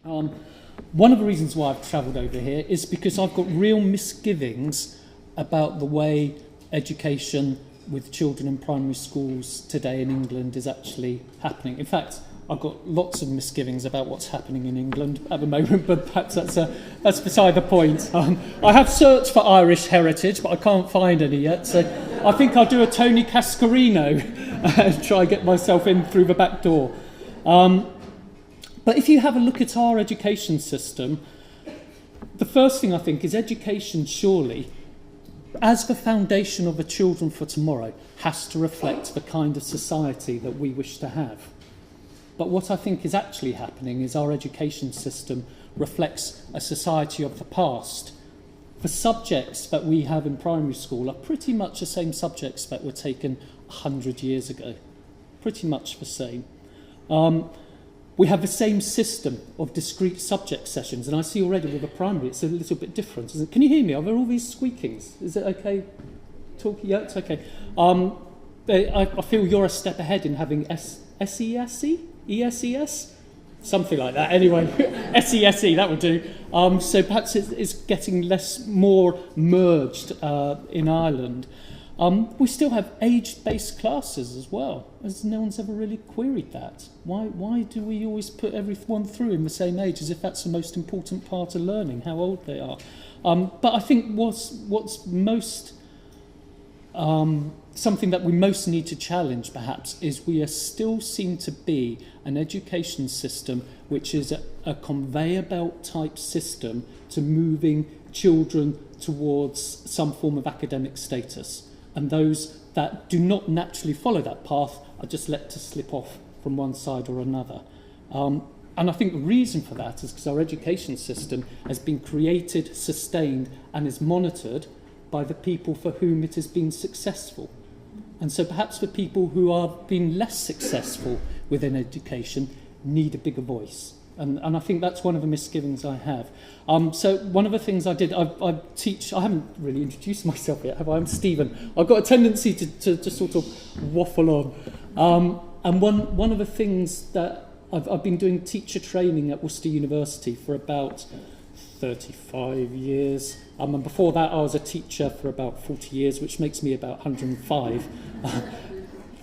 One of the reasons why I've travelled over here is because I've got real misgivings about the way education with children in primary schools today in England is actually happening. In fact, I've got lots of misgivings about what's happening in England at the moment, but perhaps that's beside the point. I have searched for Irish heritage, but I can't find any yet, so I think I'll do a Tony Cascarino and try and get myself in through the back door. But if you have a look at our education system, the first thing I think is education surely, as the foundation of the children for tomorrow, has to reflect the kind of society that we wish to have. But what I think is actually happening is our education system reflects a society of the past. The subjects that we have in primary school are pretty much the same subjects that were taken 100 years ago. Pretty much the same. We have the same system of discrete subject sessions, and I see already with the primary it's a little bit different, isn't it? Can you hear me? Are there all these squeakings? Is it okay? Talking? Yeah, it's okay. I feel you're a step ahead in having SESE? ESES? Something like that. Anyway, SESE, that would do. So perhaps it's getting more merged in Ireland. We still have age-based classes as well, as no one's ever really queried that. Why do we always put everyone through in the same age as if that's the most important part of learning, how old they are? But I think what's most something that we most need to challenge, perhaps, is we still seem to be an education system which is a conveyor belt type system to moving children towards some form of academic status. And those that do not naturally follow that path are just let to slip off from one side or another. And I think the reason for that is because our education system has been created, sustained, and is monitored by the people for whom it has been successful. And so perhaps the people who are being less successful within education need a bigger voice. And I think that's one of the misgivings I have. So one of the things I did, I teach, I haven't really introduced myself yet, have I? I'm Stephen. I've got a tendency to sort of waffle on. And one of the things that I've been doing teacher training at Worcester University for about 35 years. And before that, I was a teacher for about 40 years, which makes me about 105.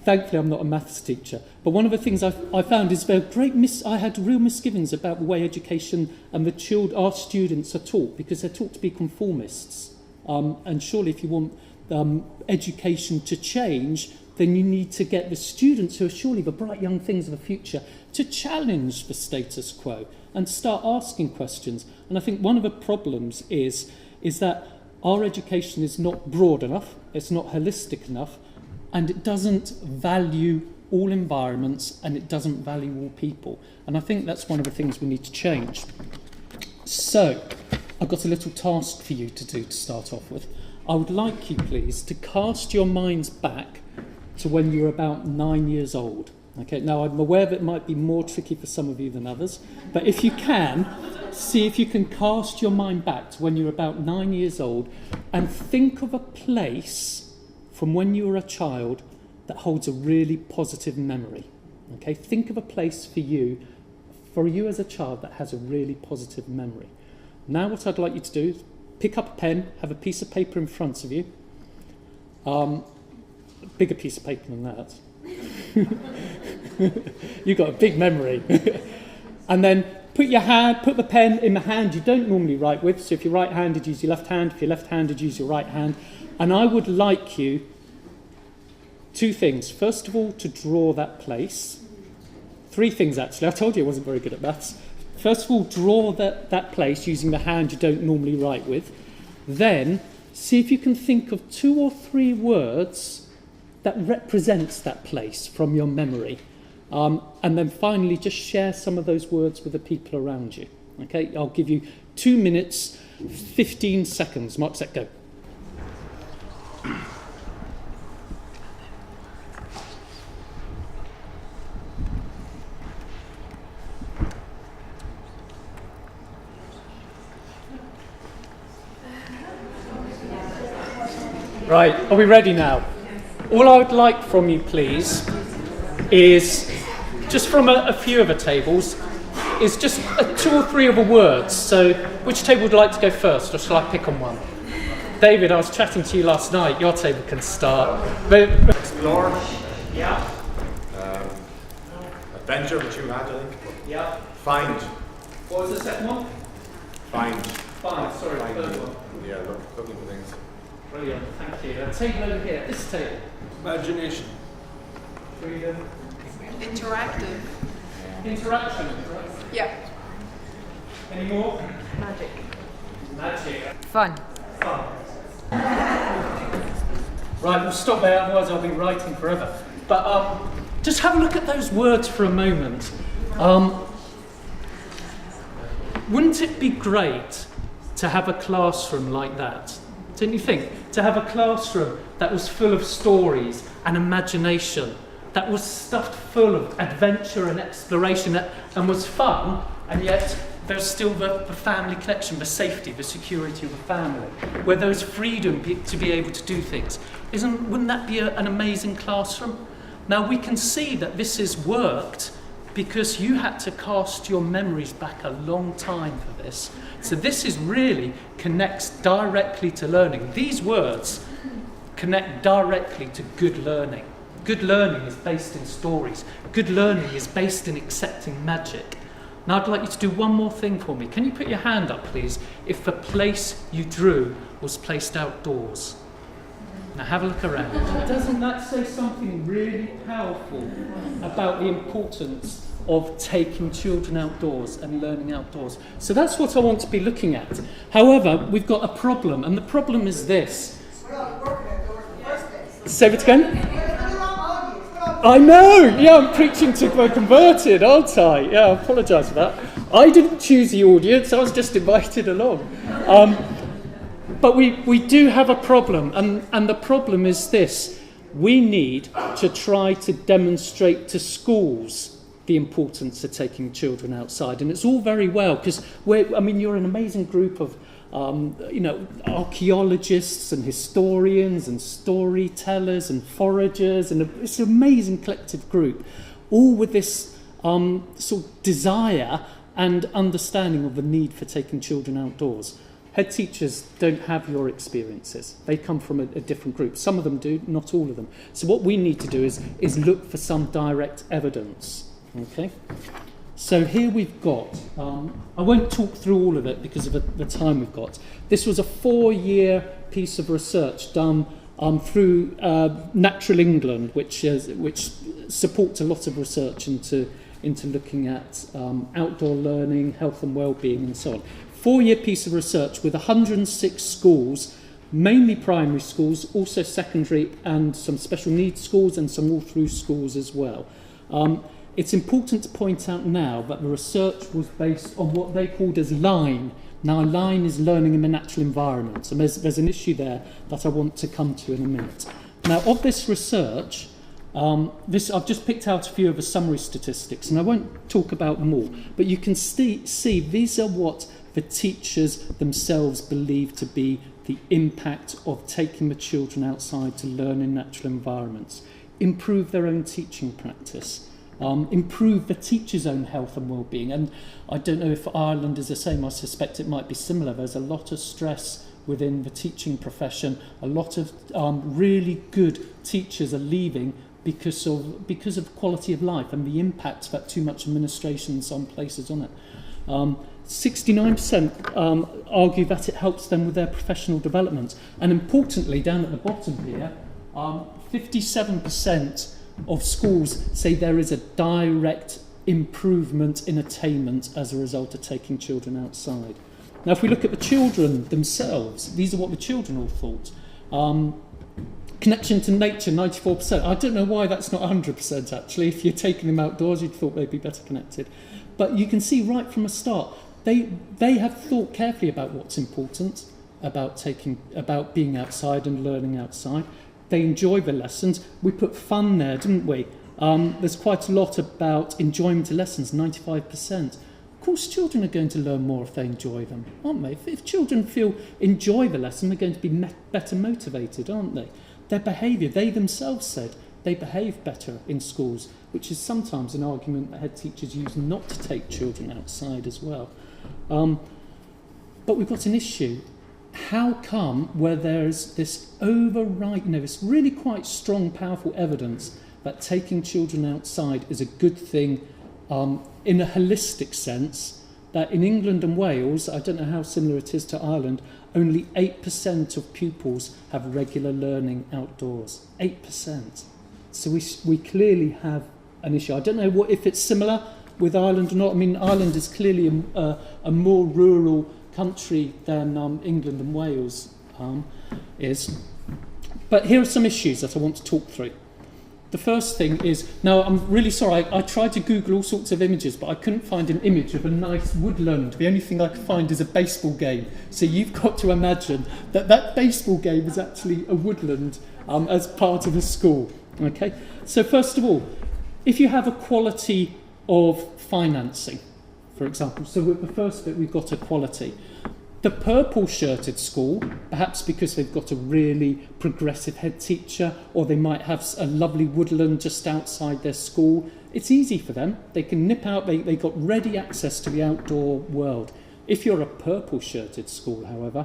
Thankfully, I'm not a maths teacher. But one of the things I found is I had real misgivings about the way education and our students are taught, because they're taught to be conformists. And surely if you want education to change, then you need to get the students, who are surely the bright young things of the future, to challenge the status quo and start asking questions. And I think one of the problems is that our education is not broad enough, it's not holistic enough, and it doesn't value all environments, and it doesn't value all people. And I think that's one of the things we need to change. So, I've got a little task for you to do to start off with. I would like you, please, to cast your minds back to when you were about 9 years old. Okay, now I'm aware that it might be more tricky for some of you than others, but if you can, see if you can cast your mind back to when you were about 9 years old and think of a place from when you were a child that holds a really positive memory. Okay, think of a place for you as a child that has a really positive memory. Now what I'd like you to do is pick up a pen, have a piece of paper in front of you, a bigger piece of paper than that. You've got a big memory. And then put the pen in the hand you don't normally write with. So if you're right-handed, use your left hand. If you're left-handed, use your right hand. And I would like you two things. First of all, to draw that place. Three things, actually. I told you I wasn't very good at maths. First of all, draw that place using the hand you don't normally write with. Then, see if you can think of 2 or 3 words that represents that place from your memory. And then finally, just share some of those words with the people around you. Okay, I'll give you 2 minutes, 15 seconds. Mark, set, go. Right, are we ready now? All I would like from you, please, is just from a few of the tables, is just 2 or 3 other words. So which table would like to go first, or shall I pick on one? David, I was chatting to you last night. Your table can start. Explore. Yeah. Adventure, which you had, I think. Yeah. Find. What was the second one? Find. Sorry, Find. third one. Yeah, looking for things. Brilliant, thank you. A table over here, this table. Imagination. Freedom. Interactive. Interaction. Yeah. Any more? Magic. Magic. Fun. Fun. Right, we'll stop there, otherwise I'll be writing forever. But just have a look at those words for a moment. Wouldn't it be great to have a classroom like that? Don't you think? To have a classroom that was full of stories and imagination, that was stuffed full of adventure and exploration, and was fun, and yet there's still the family connection, the safety, the security of the family, where there's freedom to be able to do things. Wouldn't that be an amazing classroom? Now we can see that this has worked because you had to cast your memories back a long time for this. So this is really connects directly to learning. These words connect directly to good learning. Good learning is based in stories. Good learning is based in accepting magic. Now I'd like you to do one more thing for me. Can you put your hand up, please, if the place you drew was placed outdoors? Now have a look around. Doesn't that say something really powerful about the importance of taking children outdoors and learning outdoors? So that's what I want to be looking at. However, we've got a problem, and the problem is this. Say it again. I know, yeah, I'm preaching to the converted, aren't I? Yeah, I apologise for that. I didn't choose the audience, I was just invited along. But we do have a problem, and the problem is this. We need to try to demonstrate to schools the importance of taking children outside. And it's all very well, because you're an amazing group of archaeologists and historians and storytellers and foragers, and it's an amazing collective group, all with this sort of desire and understanding of the need for taking children outdoors. Head teachers don't have your experiences. They come from a different group. Some of them do, not all of them. So what we need to do is look for some direct evidence. Okay? So here we've got, I won't talk through all of it because of the time we've got. This was a 4-year piece of research done through Natural England, which supports a lot of research into looking at outdoor learning, health and well-being and so on. 4-year piece of research with 106 schools, mainly primary schools, also secondary and some special needs schools and some all-through schools as well. It's important to point out now that the research was based on what they called as LINE. Now, LINE is learning in the natural environment, and there's an issue there that I want to come to in a minute. Now, of this research, I've just picked out a few of the summary statistics, and I won't talk about them all, but you can see these are what the teachers themselves believe to be the impact of taking the children outside to learn in natural environments, improve their own teaching practice, improve the teacher's own health and well-being. And I don't know if Ireland is the same, I suspect it might be similar. There's a lot of stress within the teaching profession. A lot of really good teachers are leaving because of quality of life and the impact that too much administration in some places on it. 69% argue that it helps them with their professional development. And importantly, down at the bottom here, 57% of schools say there is a direct improvement in attainment as a result of taking children outside. Now, if we look at the children themselves, these are what the children all thought. Connection to nature, 94%. I don't know why that's not 100% actually. If you're taking them outdoors, you'd thought they'd be better connected. But you can see right from the start, they have thought carefully about what's important, about being outside and learning outside. They enjoy the lessons. We put fun there, didn't we? There's quite a lot about enjoyment of lessons, 95%. Of course, children are going to learn more if they enjoy them, aren't they? If children enjoy the lesson, they're going to be better motivated, aren't they? Their behaviour, they themselves said, they behave better in schools, which is sometimes an argument that head teachers use not to take children outside as well. But we've got an issue. How come where there's this this really quite strong, powerful evidence that taking children outside is a good thing in a holistic sense, that in England and Wales, I don't know how similar it is to Ireland, only 8% of pupils have regular learning outdoors. 8%. So we clearly have an issue. I don't know if it's similar with Ireland or not. I mean, Ireland is clearly a more rural country than England and Wales is. But here are some issues that I want to talk through. The first thing is, now I'm really sorry, I tried to Google all sorts of images, but I couldn't find an image of a nice woodland. The only thing I could find is a baseball game. So you've got to imagine that that baseball game is actually a woodland as part of a school. Okay. So first of all, if you have a quality of financing, for example, so with the first bit we've got equality. The purple-shirted school, perhaps because they've got a really progressive head teacher, or they might have a lovely woodland just outside their school, it's easy for them. They can nip out, they got ready access to the outdoor world. If you're a purple-shirted school, however,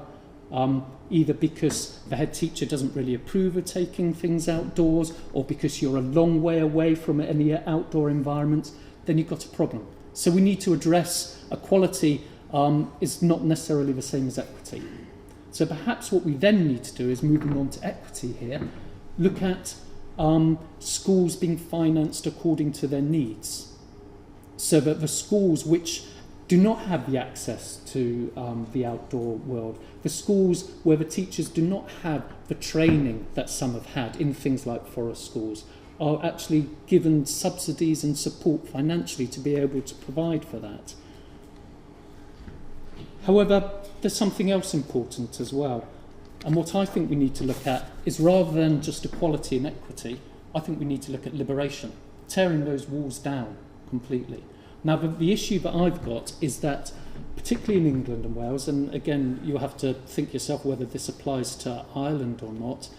either because the head teacher doesn't really approve of taking things outdoors, or because you're a long way away from any outdoor environment, then you've got a problem. So we need to address equality is not necessarily the same as equity. So perhaps what we then need to do is, moving on to equity here, look at schools being financed according to their needs. So that the schools which do not have the access to the outdoor world, the schools where the teachers do not have the training that some have had in things like forest schools, are actually given subsidies and support financially to be able to provide for that. However, there's something else important as well. And what I think we need to look at is, rather than just equality and equity, I think we need to look at liberation, tearing those walls down completely. Now, the issue that I've got is that, particularly in England and Wales, and again, you'll have to think yourself whether this applies to Ireland or not,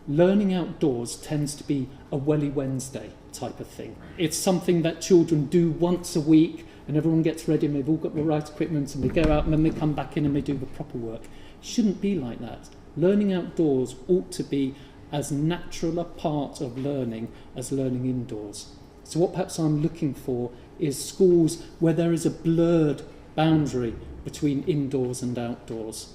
learning outdoors tends to be a Welly Wednesday type of thing. It's something that children do once a week, and everyone gets ready and they've all got the right equipment and they go out and then they come back in and they do the proper work. It shouldn't be like that. Learning outdoors ought to be as natural a part of learning as learning indoors. So what perhaps I'm looking for is schools where there is a blurred boundary between indoors and outdoors.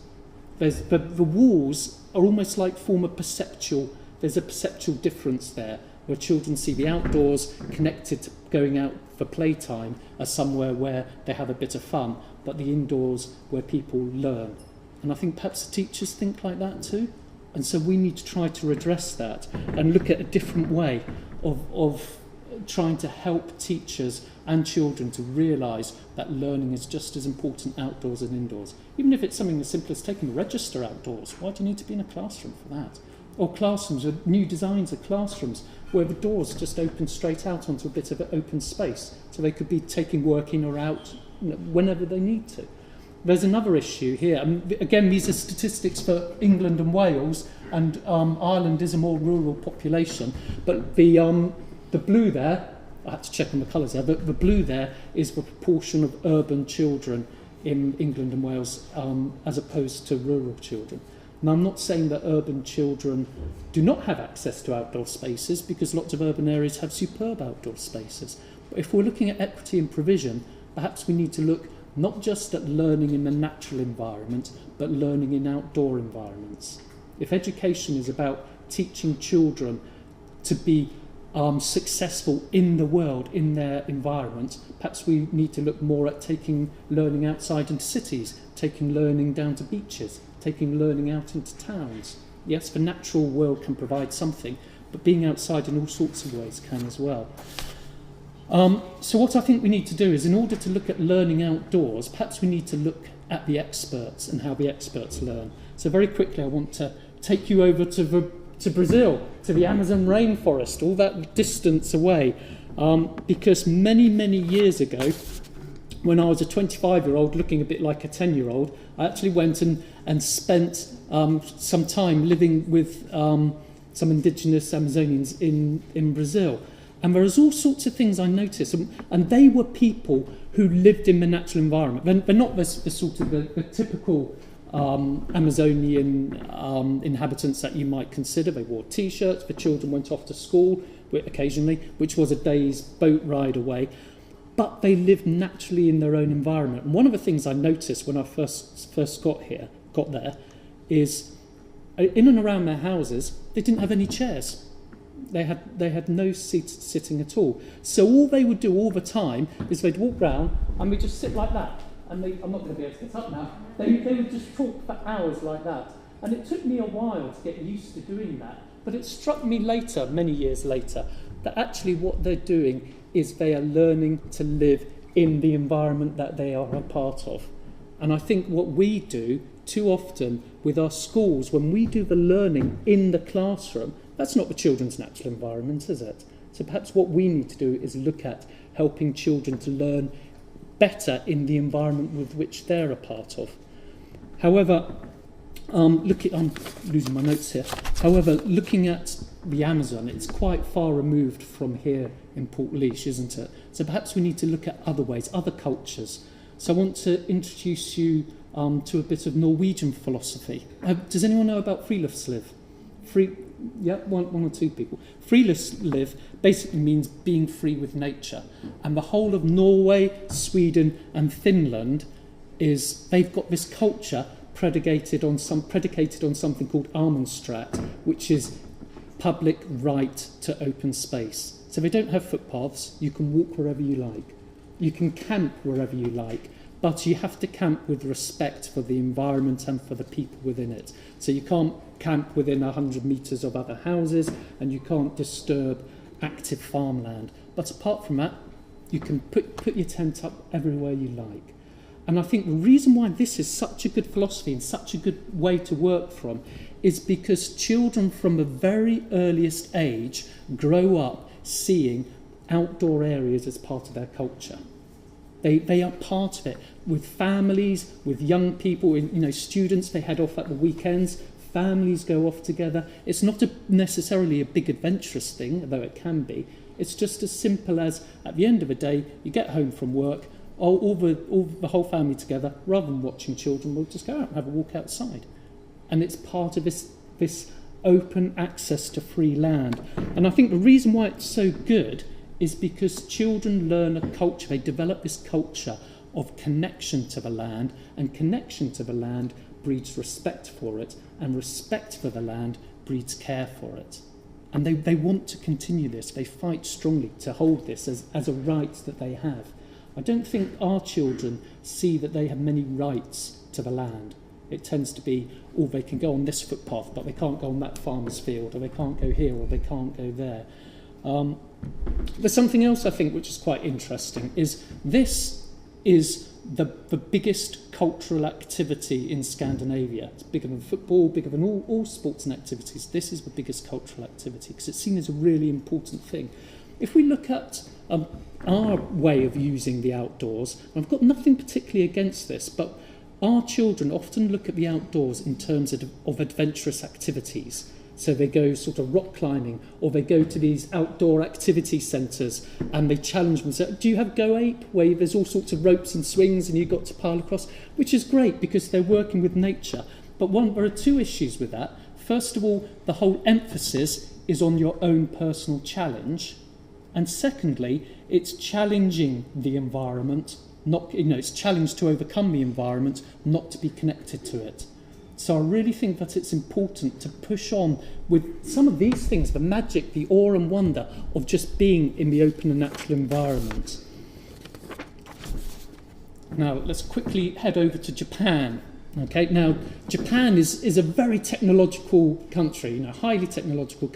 The walls are almost like form a perceptual, there's a perceptual difference there, where children see the outdoors connected to going out for playtime as somewhere where they have a bit of fun, but the indoors where people learn. And I think perhaps the teachers think like that too. And so we need to try to address that and look at a different way of trying to help teachers and children to realise that learning is just as important outdoors and indoors. Even if it's something as simple as taking a register outdoors, why do you need to be in a classroom for that? Or classrooms, or new designs of classrooms where the doors just open straight out onto a bit of an open space, so they could be taking work in or out whenever they need to. There's another issue here. Again, these are statistics for England and Wales, and Ireland is a more rural population. But the blue there, I had to check on the colours there, but the blue there is the proportion of urban children in England and Wales as opposed to rural children. Now, I'm not saying that urban children do not have access to outdoor spaces, because lots of urban areas have superb outdoor spaces. But if we're looking at equity and provision, perhaps we need to look not just at learning in the natural environment, but learning in outdoor environments. If education is about teaching children to be successful in the world, in their environment, perhaps we need to look more at taking learning outside into cities, taking learning down to beaches, taking learning out into towns. Yes, the natural world can provide something, but being outside in all sorts of ways can as well. So what I think we need to do is, in order to look at learning outdoors, perhaps we need to look at the experts and how the experts learn. So very quickly I want to take you over to Brazil, to the Amazon rainforest, all that distance away, because many, many years ago, when I was a 25-year-old looking a bit like a 10-year-old, I actually went and spent some time living with some indigenous Amazonians in Brazil. And there was all sorts of things I noticed, and they were people who lived in the natural environment. They're not the sort of the typical Amazonian inhabitants that you might consider. They wore T-shirts, the children went off to school occasionally, which was a day's boat ride away. But they lived naturally in their own environment. And one of the things I noticed when I first got there, is in and around their houses, they didn't have any chairs. They had no sitting at all. So all they would do all the time is they'd walk round and we'd just sit like that. And I'm not going to be able to get up now. They would just talk for hours like that. And it took me a while to get used to doing that. But it struck me later, many years later, that actually what they're doing is they are learning to live in the environment that they are a part of. And I think what we do too often with our schools, when we do the learning in the classroom, that's not the children's natural environment, is it? So perhaps what we need to do is look at helping children to learn better in the environment with which they're a part of. However, I'm losing my notes here. However, looking at the Amazon, it's quite far removed from here in Portlaoise, isn't it? So perhaps we need to look at other ways, other cultures. So I want to introduce you to a bit of Norwegian philosophy. Does anyone know about friluftsliv? One or two people. Friluftsliv basically means being free with nature. And the whole of Norway, Sweden and Finland they've got this culture predicated on something called Armenstrat, which is public right to open space. So they don't have footpaths. You can walk wherever you like. You can camp wherever you like, but you have to camp with respect for the environment and for the people within it. So you can't camp within 100 metres of other houses, and you can't disturb active farmland. But apart from that, you can put your tent up everywhere you like. And I think the reason why this is such a good philosophy and such a good way to work from is because children from the very earliest age grow up seeing outdoor areas as part of their culture. They are part of it. With families, with young people, students, they head off at the weekends, families go off together. It's not necessarily a big adventurous thing, though it can be. It's just as simple as, at the end of the day, you get home from work, all the whole family together, rather than watching children, we'll just go out and have a walk outside. And it's part of this open access to free land. And I think the reason why it's so good is because children learn a culture, they develop this culture of connection to the land, and connection to the land breeds respect for it, and respect for the land breeds care for it. And they want to continue this. They fight strongly to hold this as a right that they have. I don't think our children see that they have many rights to the land. It tends to be, they can go on this footpath, but they can't go on that farmer's field, or they can't go here, or they can't go there. There's something else I think which is quite interesting, is this is the biggest cultural activity in Scandinavia. It's bigger than football, bigger than all sports and activities. This is the biggest cultural activity because it's seen as a really important thing. If we look at our way of using the outdoors, I've got nothing particularly against this, but our children often look at the outdoors in terms of adventurous activities. So they go sort of rock climbing, or they go to these outdoor activity centres and they challenge themselves. Do you have Go Ape, where there's all sorts of ropes and swings and you've got to pile across? Which is great because they're working with nature. But there are two issues with that. First of all, the whole emphasis is on your own personal challenge. And secondly, it's challenging the environment, it's challenged to overcome the environment, not to be connected to it. So I really think that it's important to push on with some of these things, the magic, the awe and wonder of just being in the open and natural environment. Now, let's quickly head over to Japan. Okay, now, Japan is a very technological country, highly technological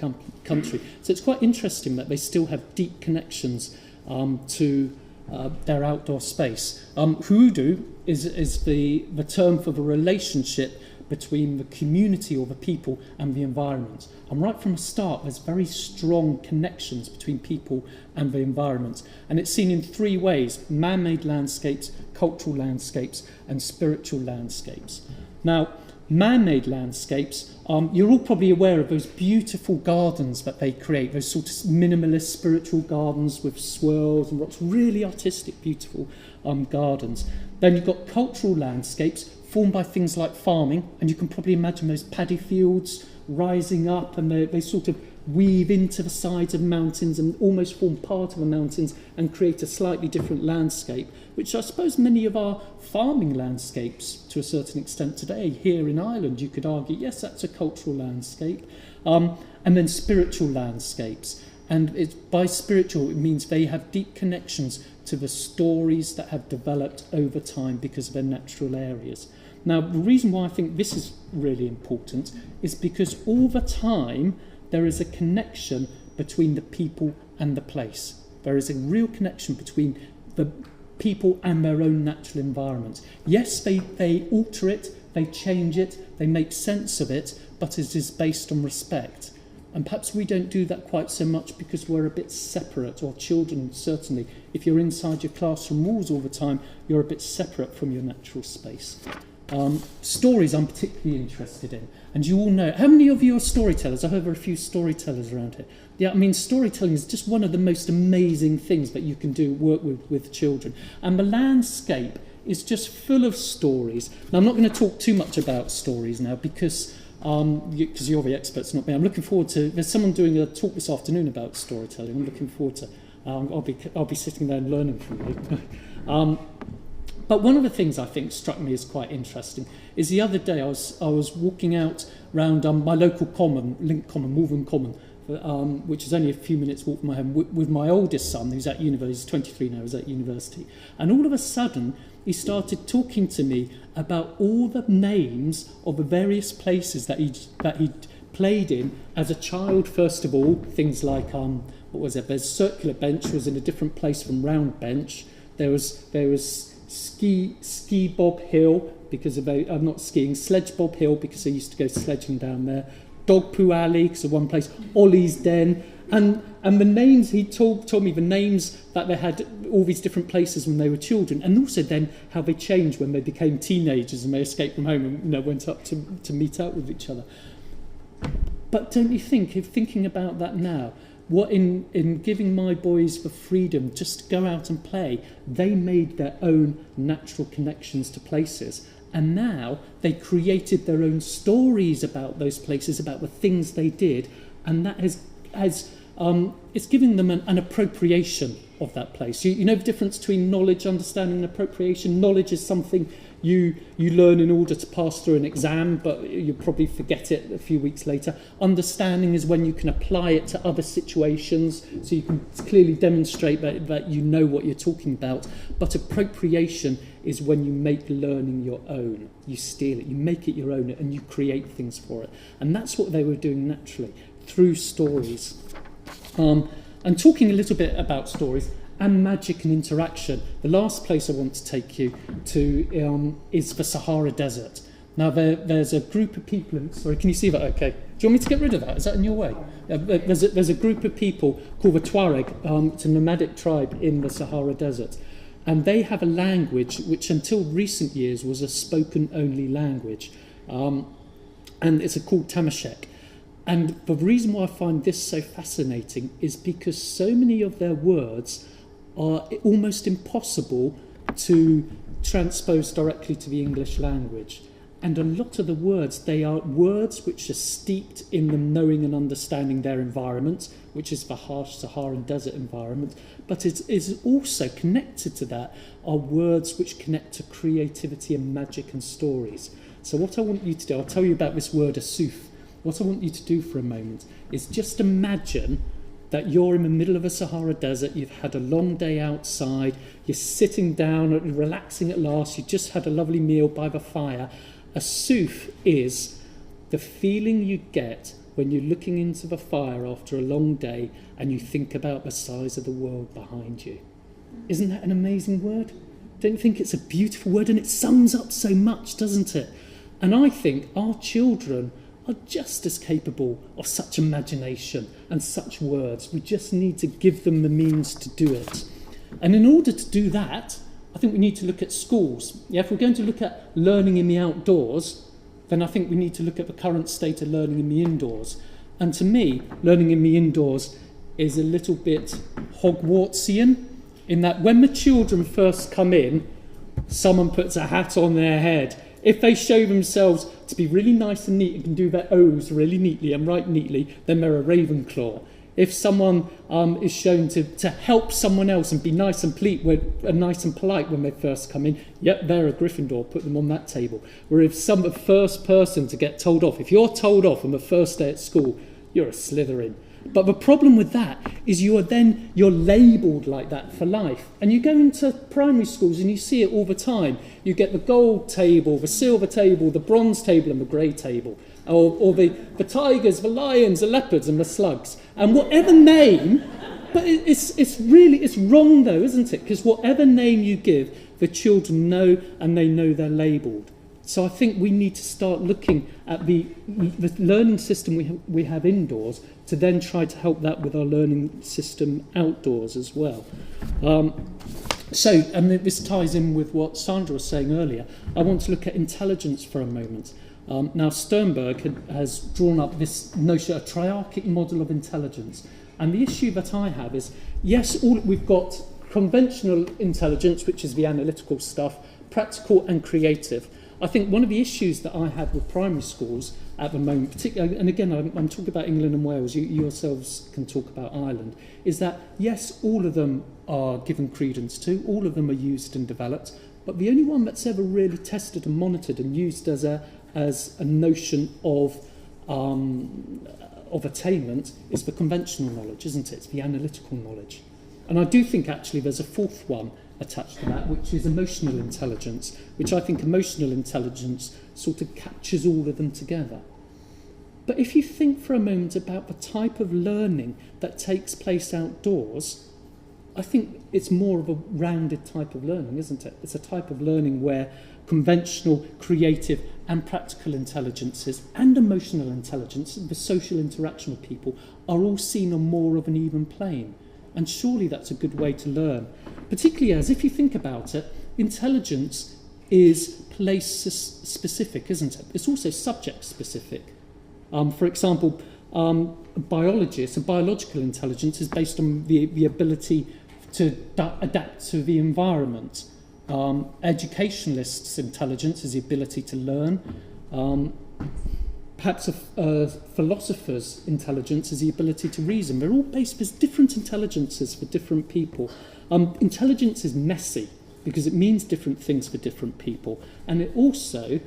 country. So it's quite interesting that they still have deep connections to their outdoor space. Hoodoo is the term for the relationship between the community or the people and the environment. And right from the start, there's very strong connections between people and the environment. And it's seen in three ways: man-made landscapes, cultural landscapes, and spiritual landscapes. Now, Man-made landscapes, you're all probably aware of those beautiful gardens that they create, those sort of minimalist spiritual gardens with swirls and rocks, really artistic, beautiful gardens. Then you've got cultural landscapes formed by things like farming, and you can probably imagine those paddy fields rising up, and they sort of weave into the sides of mountains and almost form part of the mountains and create a slightly different landscape, which I suppose many of our farming landscapes, to a certain extent today, here in Ireland, you could argue, yes, that's a cultural landscape. And then spiritual landscapes. And by spiritual, it means they have deep connections to the stories that have developed over time because of their natural areas. Now, the reason why I think this is really important is because all the time there is a connection between the people and the place. There is a real connection between the people and their own natural environment. Yes, they alter it, they change it, they make sense of it, but it is based on respect. And perhaps we don't do that quite so much because we're a bit separate, or children certainly. If you're inside your classroom walls all the time, you're a bit separate from your natural space. Stories I'm particularly interested in. And you all know, how many of you are storytellers? I heard there are a few storytellers around here. Yeah, I mean, storytelling is just one of the most amazing things that you can do, work with children. And the landscape is just full of stories. Now, I'm not going to talk too much about stories now because you're the experts, not me. I'm looking forward to, there's someone doing a talk this afternoon about storytelling. I'm looking forward to, I'll be sitting there and learning from you. But one of the things I think struck me as quite interesting is the other day I was walking out round my local common, Link Common, Malvern Common, which is only a few minutes walk from my home, with my oldest son, who's at university. He's 23 now, he's at university. And all of a sudden, he started talking to me about all the names of the various places that he played in as a child, first of all. Things like, what was it? There's Circular Bench was in a different place from Round Bench. There was Ski Bob Hill, because of I'm not skiing, Sledge Bob Hill, because I used to go sledging down there, Dog Poo Alley, because of one place, Ollie's Den, and the names, he told me the names that they had, all these different places when they were children, and also then how they changed when they became teenagers and they escaped from home and went up to meet up with each other. But don't you think, if thinking about that now, what in giving my boys the freedom just to go out and play, they made their own natural connections to places. And now they created their own stories about those places, about the things they did. And that it's giving them an appropriation of that place. You know the difference between knowledge, understanding, and appropriation? Knowledge is something you learn in order to pass through an exam, but you probably forget it a few weeks later. Understanding is when you can apply it to other situations, so you can clearly demonstrate that you know what you're talking about. But appropriation is when you make learning your own. You steal it, you make it your own, and you create things for it. And that's what they were doing naturally, through stories. And talking a little bit about stories and magic and interaction, the last place I want to take you to is the Sahara Desert. Now, there's a group of people... Sorry, can you see that okay? Do you want me to get rid of that? Is that in your way? There's a group of people called the Tuareg. It's a nomadic tribe in the Sahara Desert. And they have a language which until recent years was a spoken-only language. And it's called Tamashek. And the reason why I find this so fascinating is because so many of their words are almost impossible to transpose directly to the English language. And a lot of the words, they are words which are steeped in them knowing and understanding their environment, which is the harsh Saharan desert environment, but it is also connected to that are words which connect to creativity and magic and stories. So what I want you to do, I'll tell you about this word asuf. What I want you to do for a moment is just imagine that you're in the middle of a Sahara Desert, you've had a long day outside, you're sitting down, relaxing at last, you just had a lovely meal by the fire. Asuf is the feeling you get when you're looking into the fire after a long day and you think about the size of the world behind you. Isn't that an amazing word? Don't you think it's a beautiful word? And it sums up so much, doesn't it? And I think our children are just as capable of such imagination and such words. We just need to give them the means to do it. And in order to do that, I think we need to look at schools. Yeah, if we're going to look at learning in the outdoors, then I think we need to look at the current state of learning in the indoors. And to me, learning in the indoors is a little bit Hogwartsian, in that when the children first come in, someone puts a hat on their head. If they show themselves to be really nice and neat and can do their O's really neatly and write neatly, then they're a Ravenclaw. If someone is shown to help someone else and be nice and polite when they first come in, yep, they're a Gryffindor, put them on that table. Where if the first person to get told off, if you're told off on the first day at school, you're a Slytherin. But the problem with that is you're labelled like that for life. And you go into primary schools and you see it all the time. You get the gold table, the silver table, the bronze table and the grey table. Or the tigers, the lions, the leopards and the slugs. And whatever name, but it's wrong though, isn't it? Because whatever name you give, the children know and they know they're labelled. So I think we need to start looking at the learning system we have indoors to then try to help that with our learning system outdoors as well. And this ties in with what Sandra was saying earlier. I want to look at intelligence for a moment. Now, Sternberg has drawn up this notion, a triarchic model of intelligence. And the issue that I have is, yes, we've got conventional intelligence, which is the analytical stuff, practical and creative. I think one of the issues that I have with primary schools at the moment, particularly, and again, I'm talking about England and Wales, you yourselves can talk about Ireland, is that, yes, all of them are given credence to, all of them are used and developed, but the only one that's ever really tested and monitored and used as a notion of attainment is the conventional knowledge, isn't it? It's the analytical knowledge. And I do think actually there's a fourth one attached to that, which is emotional intelligence, which I think emotional intelligence sort of captures all of them together. But if you think for a moment about the type of learning that takes place outdoors, I think it's more of a rounded type of learning, isn't it? It's a type of learning where conventional, creative and practical intelligences and emotional intelligence, the social interaction with people, are all seen on more of an even plane. And surely that's a good way to learn. Particularly as, if you think about it, intelligence is place-specific, isn't it? It's also subject-specific. For example, biologists, biological intelligence is based on the ability to adapt to the environment. Educationalists' intelligence is the ability to learn. Perhaps a philosopher's intelligence is the ability to reason. They're all based, there's different intelligences for different people. Intelligence is messy because it means different things for different people. And it also,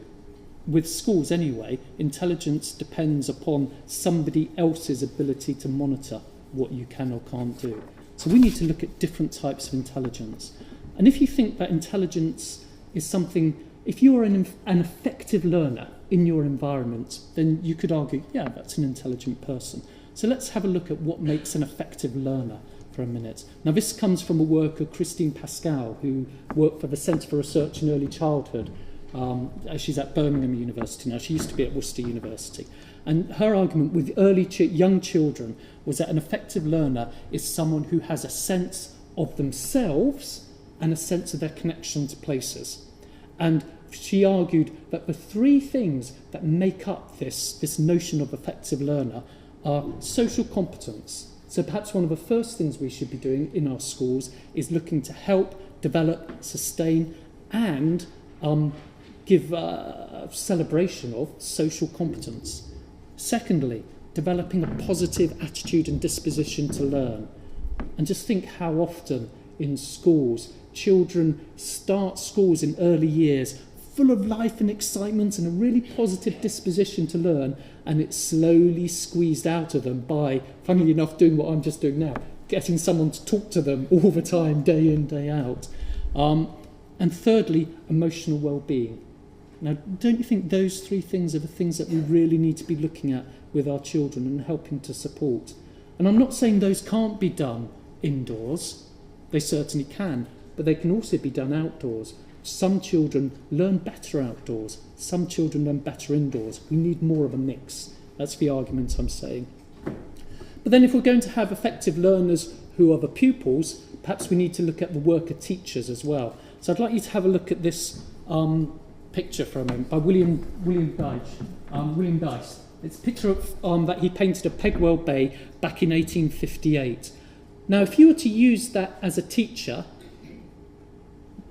with schools anyway, intelligence depends upon somebody else's ability to monitor what you can or can't do. So we need to look at different types of intelligence. And if you think that intelligence is something, if you're an effective learner in your environment, then you could argue, yeah, that's an intelligent person. So let's have a look at what makes an effective learner for a minute. Now, this comes from a work of Christine Pascal, who worked for the Centre for Research in Early Childhood. She's at Birmingham University now. She used to be at Worcester University. And her argument with young children was that an effective learner is someone who has a sense of themselves and a sense of their connection to places. And she argued that the three things that make up this notion of effective learner are social competence. So perhaps one of the first things we should be doing in our schools is looking to help, develop, sustain, and give a celebration of social competence. Secondly, developing a positive attitude and disposition to learn. And just think how often in schools, children start schools in early years full of life and excitement and a really positive disposition to learn, and it's slowly squeezed out of them by, funnily enough, doing what I'm just doing now, getting someone to talk to them all the time, day in, day out. And thirdly, emotional well-being. Now, don't you think those three things are the things that we really need to be looking at with our children and helping to support? And I'm not saying those can't be done indoors. They certainly can, but they can also be done outdoors. Some children learn better outdoors. Some children learn better indoors. We need more of a mix. That's the argument I'm saying. But then if we're going to have effective learners who are the pupils, perhaps we need to look at the work of teachers as well. So I'd like you to have a look at this picture for a moment by William Dyce. It's a picture of, that he painted of Pegwell Bay back in 1858. Now, if you were to use that as a teacher,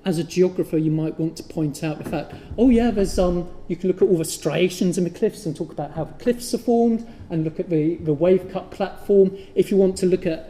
as a geographer, you might want to point out the fact, oh yeah, there's you can look at all the striations in the cliffs and talk about how the cliffs are formed, and look at the wave cut platform. If you want to look at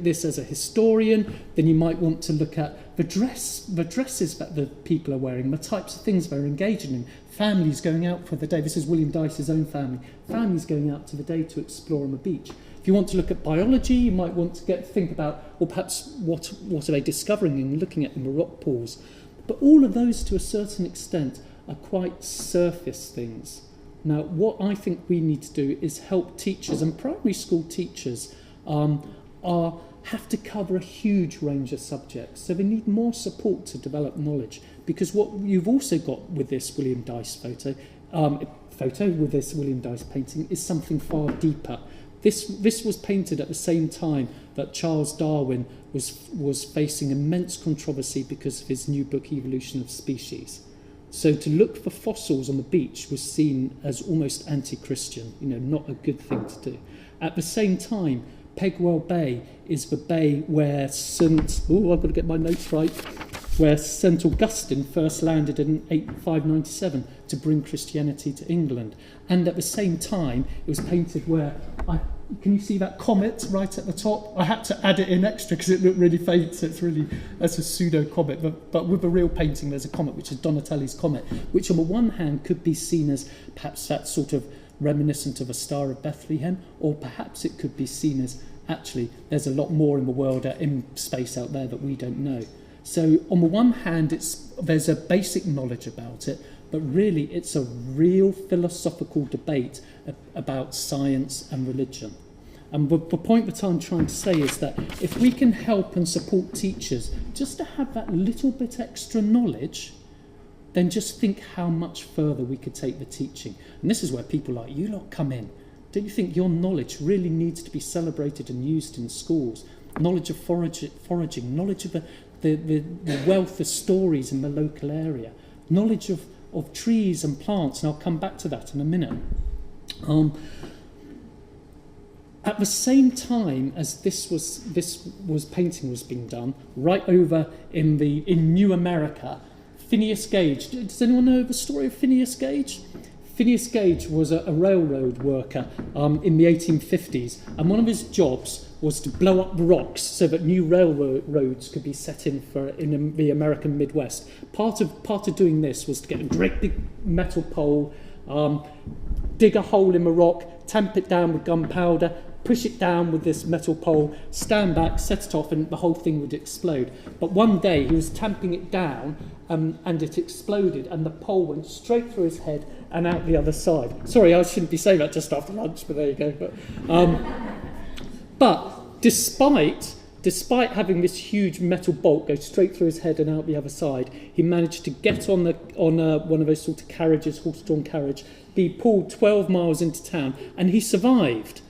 this as a historian, then you might want to look at the dresses that the people are wearing, the types of things they're engaging in, families going out for the day. This is William Dyce's own family. Families going out to the day to explore on the beach. If you want to look at biology, you might want to think about, or perhaps what are they discovering and looking at in the rock pools. But all of those, to a certain extent, are quite surface things. Now, what I think we need to do is help teachers, and primary school teachers have to cover a huge range of subjects. So they need more support to develop knowledge. Because what you've also got with this William Dyce photo with this William Dyce painting is something far deeper. This was painted at the same time that Charles Darwin was facing immense controversy because of his new book, Evolution of Species. So to look for fossils on the beach was seen as almost anti-Christian, not a good thing to do. At the same time, Pegwell Bay is the bay where I've got to get my notes right, where St Augustine first landed in 597 to bring Christianity to England. And at the same time, it was painted where, can you see that comet right at the top? I had to add it in extra because it looked really faint, so that's a pseudo comet. But with a real painting, there's a comet, which is Donatelli's comet, which on the one hand could be seen as perhaps that sort of reminiscent of a Star of Bethlehem, or perhaps it could be seen as actually there's a lot more in the world, in space out there that we don't know. So on the one hand, there's a basic knowledge about it, but really it's a real philosophical debate about science and religion. And the point that I'm trying to say is that if we can help and support teachers just to have that little bit extra knowledge, then just think how much further we could take the teaching. And this is where people like you lot come in. Don't you think your knowledge really needs to be celebrated and used in schools? Knowledge of foraging, knowledge of the wealth of stories in the local area, knowledge of trees and plants, and I'll come back to that in a minute. At the same time as this painting was being done, right over in New America, Phineas Gage. Does anyone know the story of Phineas Gage? Phineas Gage was a railroad worker in the 1850s, and one of his jobs was to blow up the rocks so that new railroads could be set in the American Midwest. Part of doing this was to get a great big metal pole, dig a hole in the rock, tamp it down with gunpowder, push it down with this metal pole, stand back, set it off, and the whole thing would explode. But one day he was tamping it down, and it exploded, and the pole went straight through his head and out the other side. Sorry, I shouldn't be saying that just after lunch, but there you go. But despite having this huge metal bolt go straight through his head and out the other side, he managed to get on one of those sort of carriages, horse-drawn carriage, be pulled 12 miles into town, and he survived.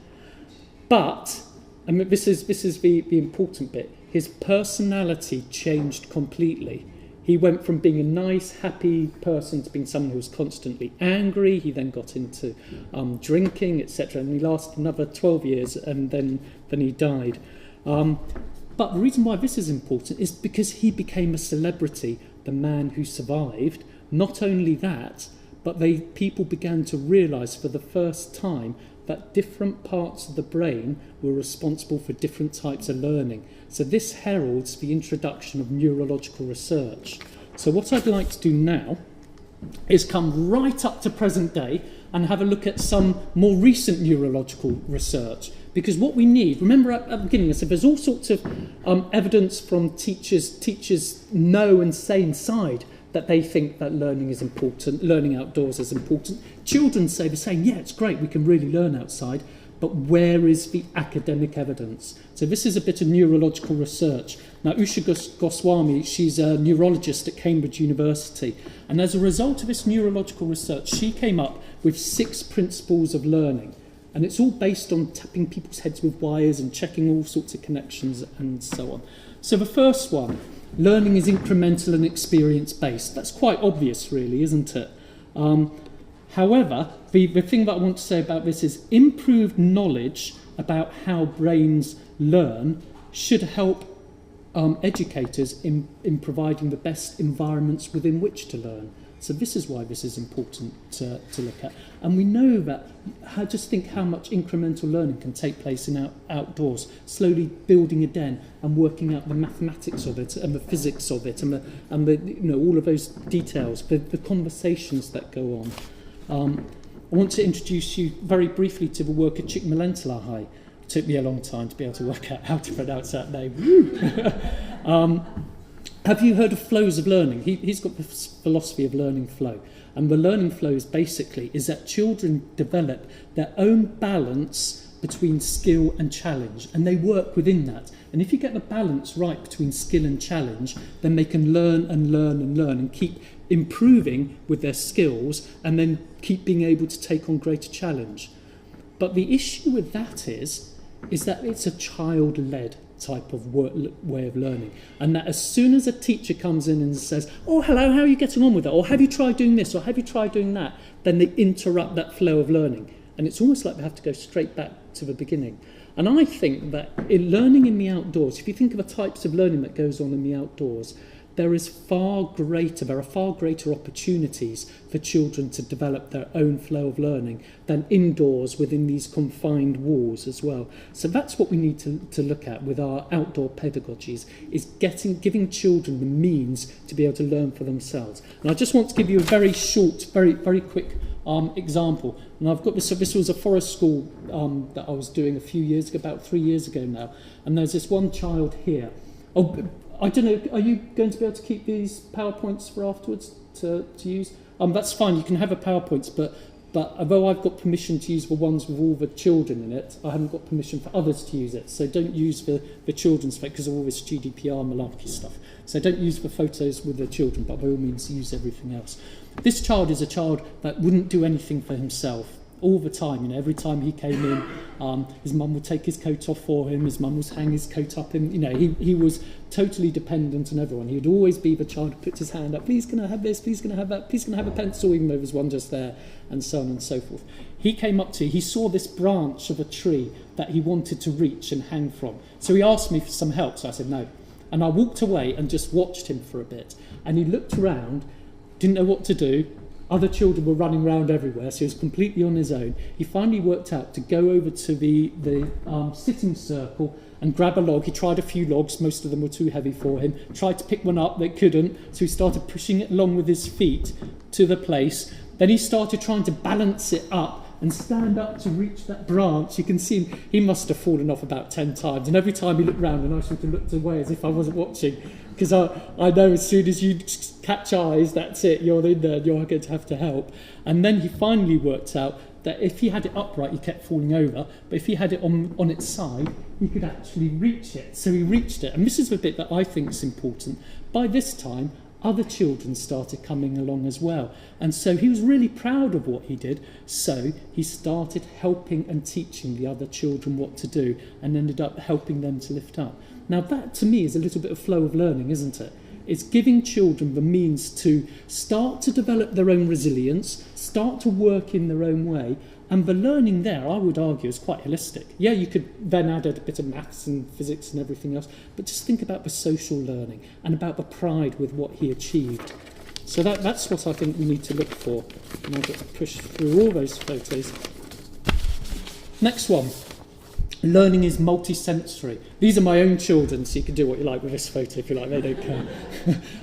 But, and this is the important bit, his personality changed completely. He went from being a nice, happy person to being someone who was constantly angry. He then got into drinking, etc. And he lasted another 12 years, and then he died. But the reason why this is important is because he became a celebrity, the man who survived. Not only that, but people began to realise for the first time that different parts of the brain were responsible for different types of learning. So this heralds the introduction of neurological research. So what I'd like to do now is come right up to present day and have a look at some more recent neurological research. Because what we need, remember at the beginning I said there's all sorts of evidence from teachers know and say inside that they think that learning is important, learning outdoors is important. Children say the same, yeah, it's great, we can really learn outside, but where is the academic evidence? So this is a bit of neurological research. Now, Usha Goswami, she's a neurologist at Cambridge University, and as a result of this neurological research, she came up with 6 principles of learning. And it's all based on tapping people's heads with wires and checking all sorts of connections and so on. So the first one, learning is incremental and experience-based. That's quite obvious, really, isn't it? However, the thing that I want to say about this is improved knowledge about how brains learn should help educators in providing the best environments within which to learn. So this is why this is important to look at. And we know that, just think how much incremental learning can take place in outdoors, slowly building a den and working out the mathematics of it and the physics of it and the all of those details, the conversations that go on. I want to introduce you very briefly to the work of Chickmalentala. It took me a long time to be able to work out how to pronounce that name. Have you heard of flows of learning? He's got the philosophy of learning flow. And the learning flows basically is that children develop their own balance between skill and challenge, and they work within that. And if you get the balance right between skill and challenge, then they can learn and learn and learn and keep improving with their skills and then keep being able to take on greater challenge. But the issue with that is that it's a child-led type of way of learning, and that as soon as a teacher comes in and says, "Oh, hello, how are you getting on with that?" or "Have you tried doing this?" or "Have you tried doing that?" then they interrupt that flow of learning, and it's almost like they have to go straight back to the beginning. And I think that in learning in the outdoors, if you think of the types of learning that goes on in the outdoors, there are far greater opportunities for children to develop their own flow of learning than indoors within these confined walls as well. So that's what we need to look at with our outdoor pedagogies, is giving children the means to be able to learn for themselves. And I just want to give you a very short, very, very quick example. And I've got this, so this was a forest school that I was doing a few years ago, about 3 years ago now. And there's this one child here. Oh, I don't know, are you going to be able to keep these PowerPoints for afterwards to use? That's fine, you can have a PowerPoints, but although I've got permission to use the ones with all the children in it, I haven't got permission for others to use it. So don't use the children's photos because of all this GDPR malarkey stuff. So don't use the photos with the children, but by all means use everything else. This child is a child that wouldn't do anything for himself. All the time, every time he came in, his mum would take his coat off for him, his mum would hang his coat up, and he was totally dependent on everyone. He would always be the child who puts his hand up, "Please can I have this, please can I have that, please can I have a pencil," even though there's one just there, and so on and so forth. He came up to, he saw this branch of a tree that he wanted to reach and hang from. So he asked me for some help, so I said no. And I walked away and just watched him for a bit. And he looked around, didn't know what to do. Other children were running around everywhere, so he was completely on his own. He finally worked out to go over to the sitting circle and grab a log. He tried a few logs, most of them were too heavy for him. Tried to pick one up, they couldn't, so he started pushing it along with his feet to the place. Then he started trying to balance it up and stand up to reach that branch. You can see him, he must have fallen off about 10 times, and every time he looked round, and I sort of looked away as if I wasn't watching, because I know as soon as you catch eyes, that's it, you're in there, you're going to have to help. And then he finally worked out that if he had it upright, he kept falling over, but if he had it on its side, he could actually reach it. So he reached it, and this is the bit that I think is important. By this time, other children started coming along as well. And so he was really proud of what he did. So he started helping and teaching the other children what to do and ended up helping them to lift up. Now that to me is a little bit of flow of learning, isn't it? It's giving children the means to start to develop their own resilience, start to work in their own way, and the learning there, I would argue, is quite holistic. Yeah, you could then add a bit of maths and physics and everything else, but just think about the social learning and about the pride with what he achieved. So that's what I think we need to look for. And I'll just push through all those photos. Next one. Learning is multisensory. These are my own children, so you can do what you like with this photo if you like, they don't care.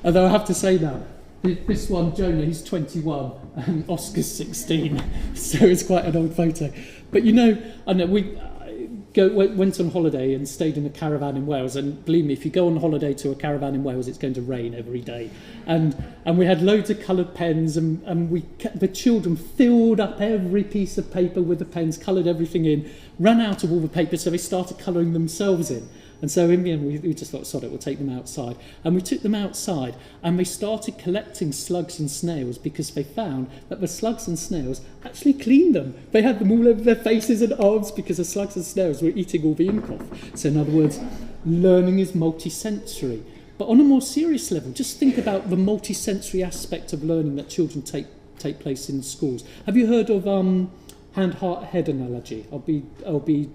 Although I have to say now, this one, Jonah, he's 21, and Oscar's 16, so it's quite an old photo. But I know we went on holiday and stayed in a caravan in Wales, and believe me, if you go on holiday to a caravan in Wales, it's going to rain every day. And we had loads of coloured pens, and the children filled up every piece of paper with the pens, coloured everything in, ran out of all the paper, so they started colouring themselves in. And so in the end, we just thought, sod it, we'll take them outside. And we took them outside, and they started collecting slugs and snails because they found that the slugs and snails actually cleaned them. They had them all over their faces and arms because the slugs and snails were eating all the ink off. So in other words, learning is multisensory. But on a more serious level, just think about the multisensory aspect of learning that children take place in schools. Have you heard of hand, heart, head analogy? I'll be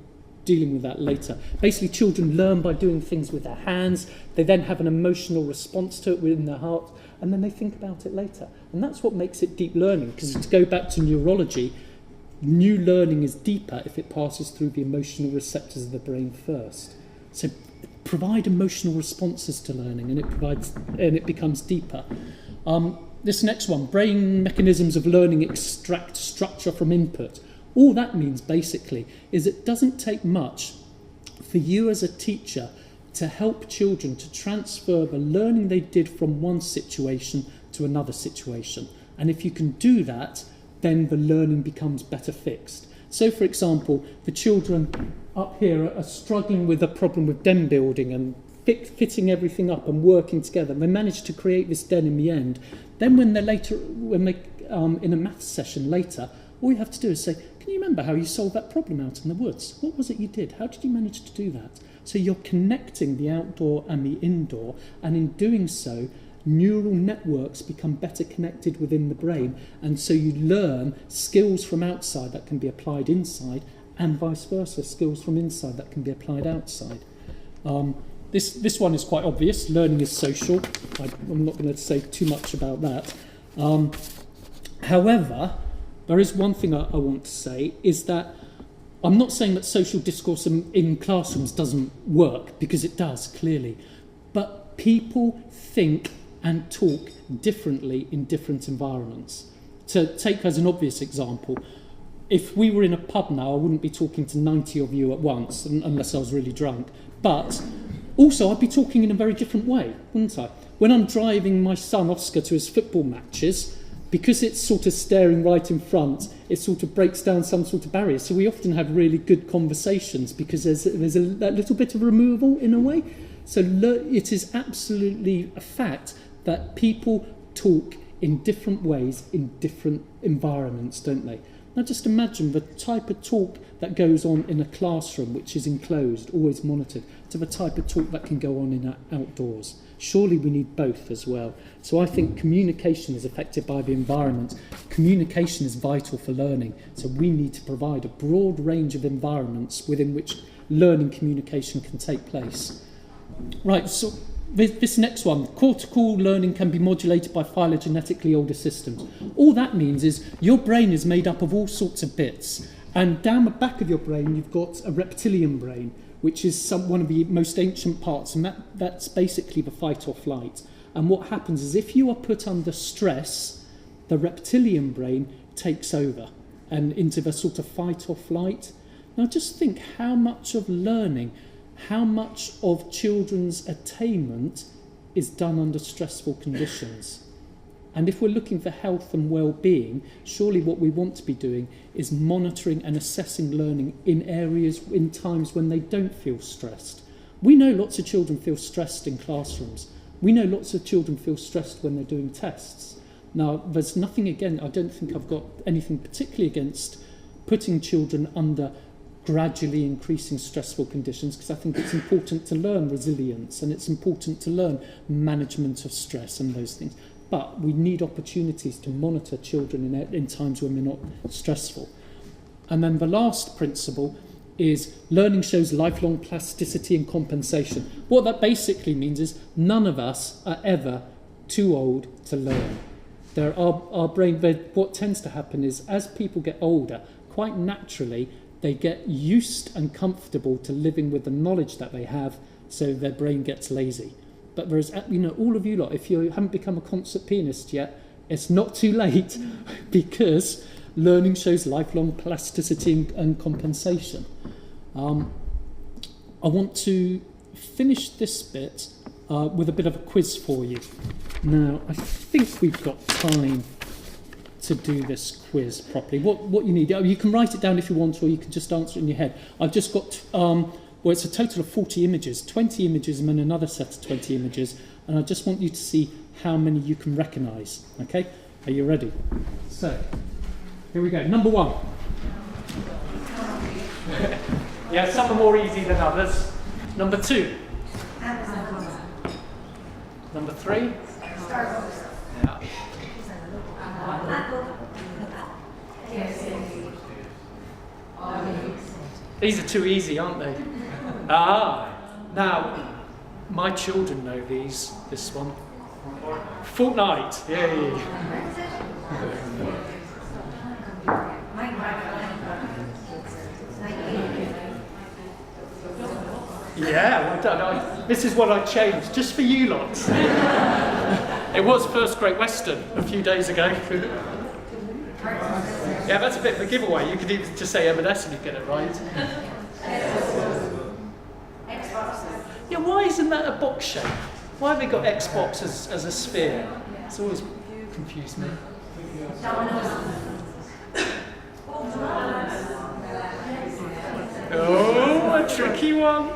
dealing with that later. Basically, children learn by doing things with their hands. They then have an emotional response to it within their heart, and then they think about it later. And that's what makes it deep learning, because to go back to neurology, new learning is deeper if it passes through the emotional receptors of the brain first. So provide emotional responses to learning, and it becomes deeper. This next one, brain mechanisms of learning extract structure from input. All that means basically is it doesn't take much for you as a teacher to help children to transfer the learning they did from one situation to another situation. And if you can do that, then the learning becomes better fixed. So, for example, the children up here are struggling with a problem with den building and fitting everything up and working together. They manage to create this den in the end. Then when they in a maths session later, all you have to do is say, can you remember how you solved that problem out in the woods? What was it you did? How did you manage to do that? So you're connecting the outdoor and the indoor, and in doing so, neural networks become better connected within the brain, and so you learn skills from outside that can be applied inside, and vice versa, skills from inside that can be applied outside. This one is quite obvious. Learning is social. I'm not going to say too much about that. However, there is one thing I want to say, is that I'm not saying that social discourse in classrooms doesn't work, because it does, clearly. But people think and talk differently in different environments. To take as an obvious example, if we were in a pub now, I wouldn't be talking to 90 of you at once, unless I was really drunk. But also, I'd be talking in a very different way, wouldn't I? When I'm driving my son Oscar to his football matches, because it's sort of staring right in front, it sort of breaks down some sort of barrier. So we often have really good conversations because there's a little bit of removal in a way. So it is absolutely a fact that people talk in different ways in different environments, don't they? Now just imagine the type of talk that goes on in a classroom, which is enclosed, always monitored, to the type of talk that can go on in outdoors. Surely we need both as well. So I think communication is affected by the environment. Communication is vital for learning. So we need to provide a broad range of environments within which learning communication can take place. Right, so this next one, cortical learning can be modulated by phylogenetically older systems. All that means is your brain is made up of all sorts of bits. And down the back of your brain, you've got a reptilian brain, which is one of the most ancient parts, and that's basically the fight or flight. And what happens is if you are put under stress, the reptilian brain takes over and into the sort of fight or flight. Now just think how much of learning, how much of children's attainment is done under stressful conditions. And if we're looking for health and well-being, surely what we want to be doing is monitoring and assessing learning in areas, in times when they don't feel stressed. We know lots of children feel stressed in classrooms. We know lots of children feel stressed when they're doing tests. Now, there's nothing, again, I don't think I've got anything particularly against putting children under gradually increasing stressful conditions, because I think it's important to learn resilience and it's important to learn management of stress and those things. But we need opportunities to monitor children in times when they're not stressful. And then the last principle is learning shows lifelong plasticity and compensation. What that basically means is none of us are ever too old to learn. Our brain, what tends to happen is as people get older, quite naturally, they get used and comfortable to living with the knowledge that they have, so their brain gets lazy. But whereas, all of you lot, if you haven't become a concert pianist yet, it's not too late, because learning shows lifelong plasticity and compensation. I want to finish this bit with a bit of a quiz for you. Now, I think we've got time to do this quiz properly. What you need, you can write it down if you want, or you can just answer it in your head. I've just got, it's a total of 40 images, 20 images and then another set of 20 images, and I just want you to see how many you can recognise, okay? Are you ready? So, here we go. Number one. Yeah, some are more easy than others. Number two. Number 3? Yeah. These are too easy, aren't they? Now, my children know this one. Fortnite, yay. Yeah, well done. This is what I changed, just for you lots. It was First Great Western a few days ago. Yeah, that's a bit of a giveaway. You could even just say M&S and you get it right. Yeah, why isn't that a box shape? Why have they got Xbox as a sphere? It's always confused me. Oh, a tricky one.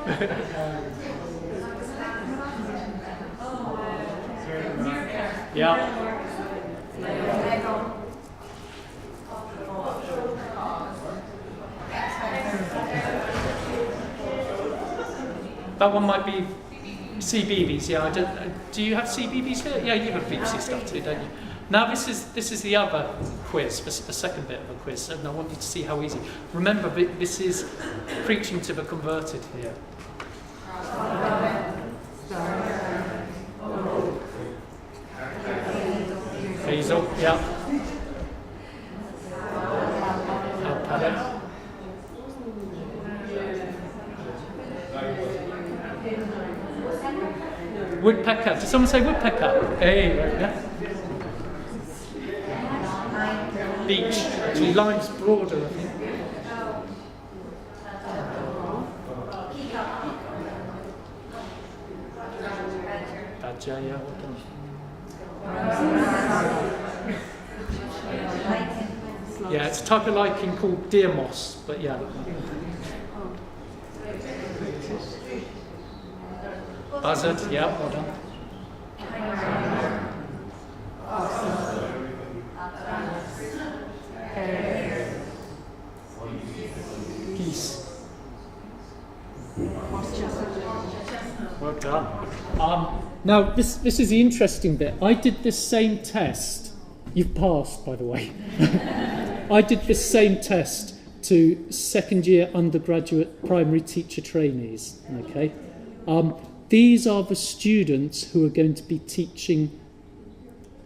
Yeah. That one might be CBeebies. Yeah, I don't. Do you have CBeebies here? Yeah, you have BBC stuff too, don't you? Now this is the other quiz, the second bit of a quiz, and I want you to see how easy. Remember, this is preaching to the converted here. Hazel, yeah. Paddock. Woodpecker. Did someone say woodpecker? Hey, yeah. Beach. Actually, lime's broader, I think. Badger, yeah, well done. Yeah, it's a type of lichen called deer moss, but yeah. Buzzard, yeah, well done. Geese. Well done. Now, this is the interesting bit. I did this same test. You've passed, by the way. I did this same test to second-year undergraduate primary teacher trainees. Okay. These are the students who are going to be teaching,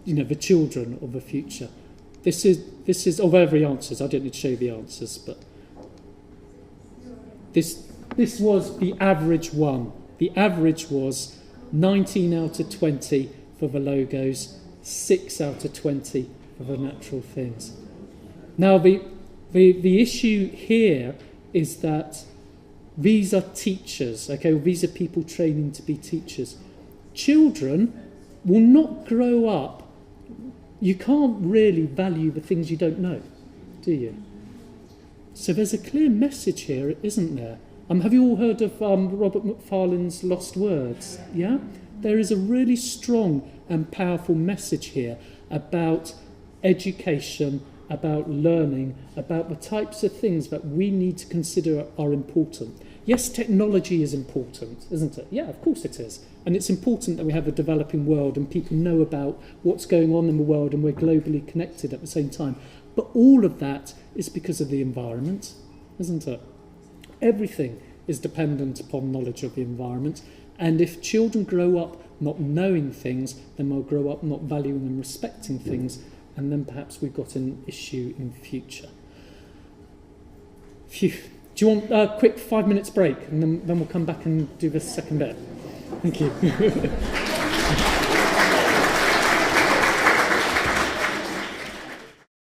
the children of the future. This is of every answers. I don't need to show you the answers, but this was the average one. The average was 19 out of 20 for the logos, 6 out of 20 for the natural things. Now the issue here is that these are teachers, okay? These are people training to be teachers. Children will not grow up. You can't really value the things you don't know, do you? So there's a clear message here, isn't there? Have you all heard of Robert Macfarlane's Lost Words? Yeah? There is a really strong and powerful message here about education, about learning, about the types of things that we need to consider are important. Yes, technology is important, isn't it? Yeah, of course it is. And it's important that we have a developing world and people know about what's going on in the world and we're globally connected at the same time. But all of that is because of the environment, isn't it? Everything is dependent upon knowledge of the environment. And if children grow up not knowing things, then they'll grow up not valuing and respecting things. And then perhaps we've got an issue in future. Phew. Do you want a quick 5 minutes break? And then we'll come back and do the second bit. Thank you.